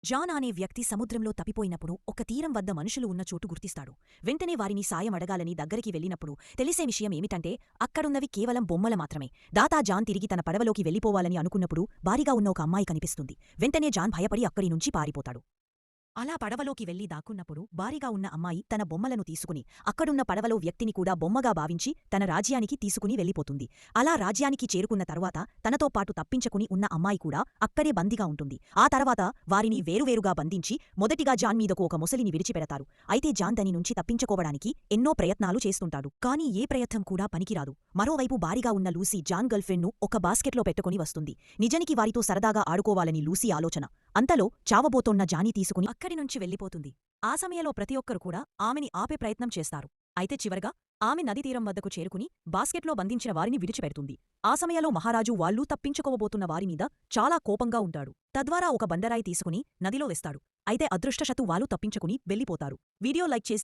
John అనే వ్యక్తి సముద్రంలో తప్పిపోయినప్పుడు ఒక తీరం వద్ద మనుషులు ఉన్న చోటు గుర్తిస్తాడు. వెంటనే వారిని సాయం అడగాలని దగ్గరికి వెళ్ళినప్పుడు తెలిసే విషయం ఏమిటంటే అక్కడున్నవి కేవలం బొమ్మల మాత్రమే. దాతా జాన్ తిరిగి తన పడవలోకి వెళ్ళిపోవాలని అనుకున్నప్పుడు భారీగా ఉన్న ఒక అమ్మాయి కనిపిస్తుంది. వెంటనే జాన్ భయపడి అక్కడి నుంచి పారిపోతాడు. అలా పడవలోకి వెళ్లి దాక్కున్నప్పుడు భారీగా ఉన్న అమ్మాయి తన బొమ్మలను తీసుకుని అక్కడున్న పడవలో వ్యక్తిని కూడా బొమ్మగా భావించి తన రాజ్యానికి తీసుకుని వెళ్ళిపోతుంది. అలా రాజ్యానికి చేరుకున్న తరువాత తనతో పాటు తప్పించుకుని ఉన్న అమ్మాయి కూడా అక్కడే బందీగా ఉంటుంది. ఆ తర్వాత వారిని వేరువేరుగా బంధించి మొదటిగా జాన్ మీదకు ఒక మొసలిని విడిచిపెడతారు. అయితే జాన్ దాని నుంచి తప్పించుకోవడానికి ఎన్నో ప్రయత్నాలు చేస్తుంటాడు. కానీ ఏ ప్రయత్నం కూడా పనికిరాదు. మరోవైపు భారీగా ఉన్న లూసీ జాన్ గర్ల్ఫ్రెండ్ను ఒక బాస్కెట్లో పెట్టుకుని వస్తుంది. నిజానికి వారితో సరదాగా ఆడుకోవాలని లూసీ ఆలోచన. అంతలో చావబోతోన్న జానీ తీసుకుని అక్కడి నుంచి వెళ్ళిపోతుంది. ఆ సమయంలో ప్రతి ఒక్కరు కూడా ఆమెని ఆపే ప్రయత్నం చేస్తారు. అయితే చివరగా ఆమె నదీతీరం వద్దకు చేరుకుని బాస్కెట్లో బంధించిన వారిని విడిచిపెడుతుంది. ఆ సమయంలో మహారాజు వాళ్లూ తప్పించుకోబోతున్న వారిమీద చాలా కోపంగా ఉంటాడు. తద్వారా ఒక బండరాయి తీసుకుని నదిలో వేస్తాడు. అయితే అదృష్టవశాత్తు వాళ్ళు తప్పించుకుని వెళ్ళిపోతారు. వీడియో లైక్ చేసి